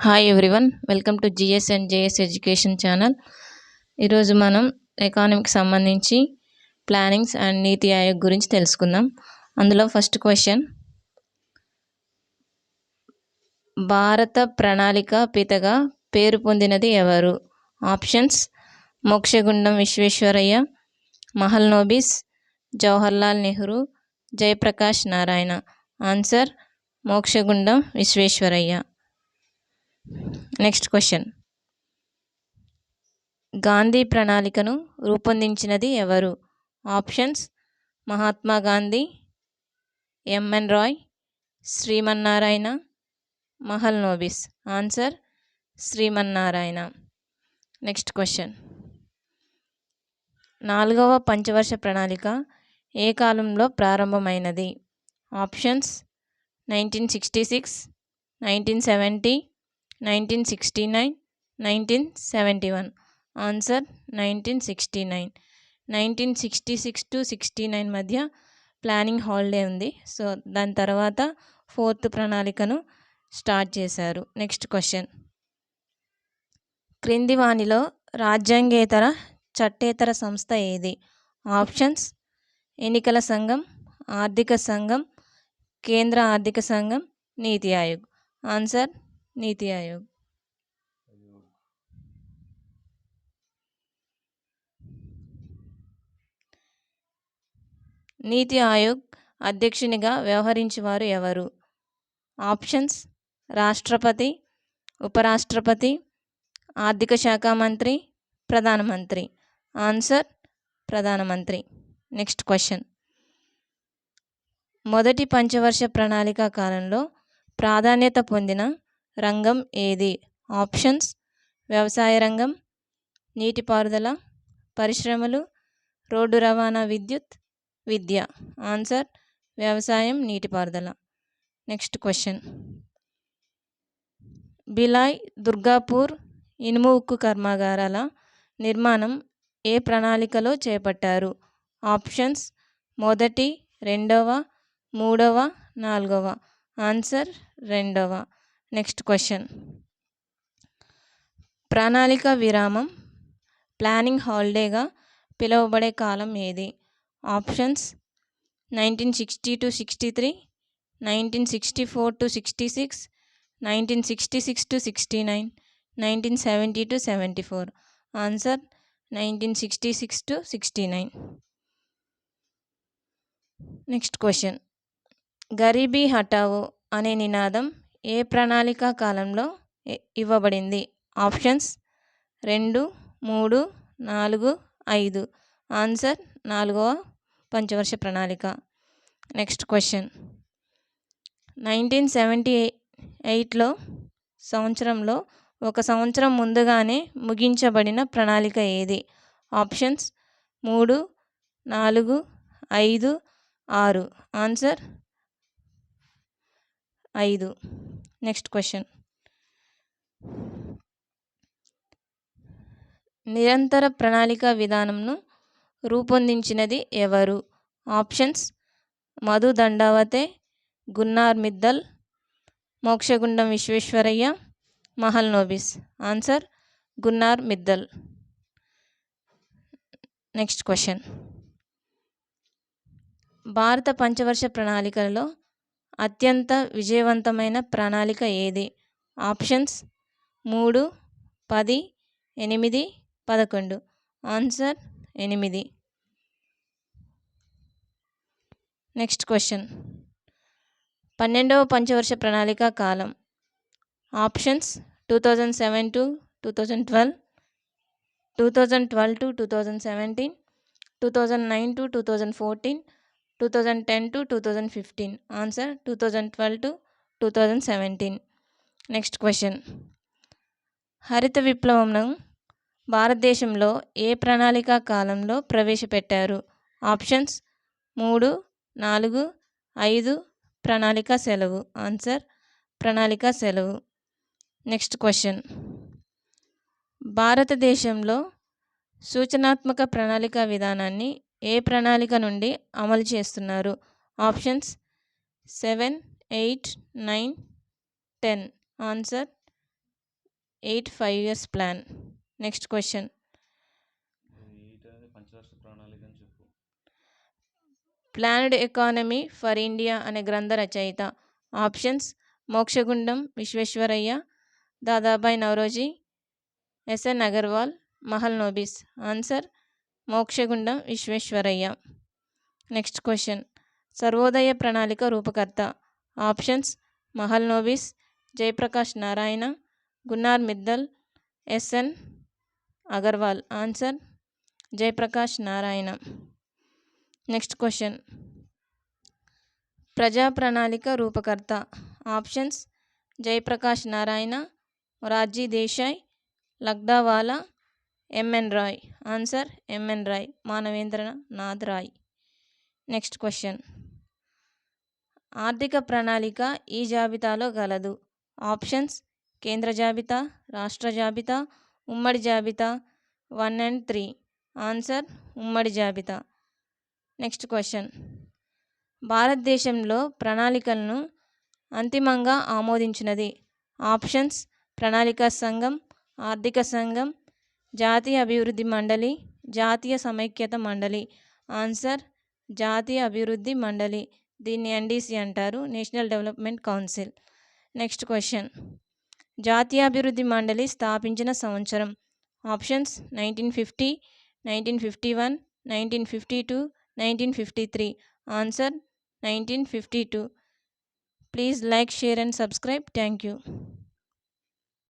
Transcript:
Hi everyone, welcome to GS and JS education channel. ఈరోజు మనం ఎకానమీకి సంబంధించి ప్లానింగ్స్ అండ్ నీతి ఆయోగ్ గురించి తెలుసుకుందాం. అందులో ఫస్ట్ క్వశ్చన్, భారత ప్రణాళిక పితగా పేరు పొందినది ఎవరు? Options: Mokshagundam Visvesvaraya, Mahalanobis, Jawaharlal Nehru, Jayaprakash Narayan. Answer: Mokshagundam Visvesvaraya. Next question, Gandhi ప్రణాళికను రూపొందించినది ఎవరు? Options: Mahatma Gandhi, M N Roy, Shrimannarayan, Mahalanobis. Answer: Shrimannarayan. Next question, 4వ పంచవర్ష ప్రణాళిక ఏ కాలంలో ప్రారంభమైనది? ఆప్షన్స్: 1966, 1970, 1969, 1971. ఆన్సర్: 1969. 1966 to 69 మధ్య ప్లానింగ్ హాలిడే ఉంది. సో దాని తర్వాత 4th ప్రణాళికను స్టార్ట్ చేశారు. నెక్స్ట్ క్వశ్చన్, క్రింది వానిలో రాజ్యాంగేతర చట్టేతర సంస్థ ఏది? ఆప్షన్స్: ఎన్నికల సంఘం, ఆర్థిక సంఘం, కేంద్ర ఆర్థిక సంఘం, నీతి ఆయోగ్. ఆన్సర్: నీతి ఆయోగ్. నీతి ఆయోగ్ అధ్యక్షునిగా వ్యవహరించేవారు ఎవరు? ఆప్షన్స్: రాష్ట్రపతి, ఉపరాష్ట్రపతి, ఆర్థిక శాఖ మంత్రి, ప్రధానమంత్రి. ఆన్సర్: ప్రధానమంత్రి. నెక్స్ట్ క్వశ్చన్, మొదటి పంచవర్ష ప్రణాళిక కాలంలో ప్రాధాన్యత పొందిన రంగం ఏది? ఆప్షన్స్: వ్యవసాయ రంగం, నీటిపారుదల, పరిశ్రమలు, రోడ్డు రవాణా, విద్యుత్, విద్య. ఆన్సర్: వ్యవసాయం, నీటిపారుదల. నెక్స్ట్ క్వశ్చన్, బిలాయ్, దుర్గాపూర్ ఇనుము ఉక్కు కర్మాగారాల నిర్మాణం ఏ ప్రణాళికలో చేపట్టారు? ఆప్షన్స్: మొదటి, రెండవ, మూడవ, నాలుగవ. ఆన్సర్: రెండవ. నెక్స్ట్ క్వశ్చన్, ప్రణాళిక విరామం, ప్లానింగ్ హాలిడేగా పిలువబడే కాలం ఏది? Options: 1960 to 63, 1964 to 66, 1966 to 69, 1970 to 74. Answer: 1966 to 69. Next question, గరీబీ హఠావో అనే నినాదం ఏ ప్రణాళిక కాలంలో ఇవ్వబడింది? ఆప్షన్స్: 2, 3, 4, 5. ఆన్సర్: 4వ పంచవర్ష ప్రణాళిక. నెక్స్ట్ క్వశ్చన్, 1978లో సంవత్సరంలో ఒక సంవత్సరం ముందుగానే ముగించబడిన ప్రణాళిక ఏది? ఆప్షన్స్: 3, 4, 5, 6. ఆన్సర్: 5. నెక్స్ట్ క్వశ్చన్, నిరంతర ప్రణాళిక విధానంను రూపొందించినది ఎవరు? Options: Madhu Dandavate, Gunnar Myrdal, Mokshagundam Visvesvaraya, Mahalanobis. Answer: Gunnar Myrdal. Next question, భారత పంచవర్ష ప్రణాళికలలో అత్యంత విజయవంతమైన ప్రణాళిక ఏది? ఆప్షన్స్: 3, 10, 8, 11. ఆన్సర్: 8. నెక్స్ట్ క్వశ్చన్, 12వ పంచవర్ష ప్రణాళిక కాలం. Options: 2007 to 2012, 2012 to 2017, 2009 to 2014, 2010 to 2015. Answer: 2012 to 2017. Next question, హరిత విప్లవంను భారతదేశంలో ఏ ప్రణాళిక కాలంలో ప్రవేశపెట్టారు? ఆప్షన్స్: 3, 4, 5. ప్రణాళిక సెలవు. ఆన్సర్: ప్రణాళిక సెలవు. నెక్స్ట్ క్వశ్చన్, భారతదేశంలో సూచనాత్మక ప్రణాళిక విధానాన్ని ఏ ప్రణాళిక నుండి అమలు చేస్తున్నారు? Options: 7, 8, 9, 10. Answer 8 5 years plan. Next question. Planned economy for India అనే గ్రంథ రచయిత. Options: Mokshagundam Visvesvaraya, Dadabhai Naoroji, SN Agarwal, Mahalanobis. Answer: Mokshagundam Visvesvaraya. Next question. Sarvodaya ప్రణాళిక రూపకర్త. Options: Mahalanobis, Jayaprakash Narayan, Gunnar Myrdal, SN Agarwal. Answer: Jayaprakash Narayan. Next question. ప్రజా ప్రణాళిక రూపకర్త. Options: Jayaprakash Narayan, Morarji Desai, Lakdawala, MN Roy. Answer: MN Roy, Manabendranath Roy. Next question. ఆర్థిక ప్రణాళిక ఈ జాబితాలో గలదు. ఆప్షన్స్: కేంద్ర జాబితా, రాష్ట్ర జాబితా, ఉమ్మడి జాబితా, 1 and 3. ఆన్సర్: ఉమ్మడి జాబితా. Next question. భారతదేశంలో ప్రణాళికలను అంతిమంగా ఆమోదించినది. ఆప్షన్స్: ప్రణాళికా సంఘం, ఆర్థిక సంఘం, జాతీయ అభివృద్ధి మండలి, జాతీయ సమైక్యత మండలి. ఆన్సర్: జాతీయ అభివృద్ధి మండలి. దీన్ని ఎన్డీసీ అంటారు, national development council. Next question. జాతీయ అభివృద్ధి మండలి స్థాపించిన సంవత్సరం. Options: 1950, 1951, 1952, 1953. Answer: 1952. Please like, share and subscribe. Thank you.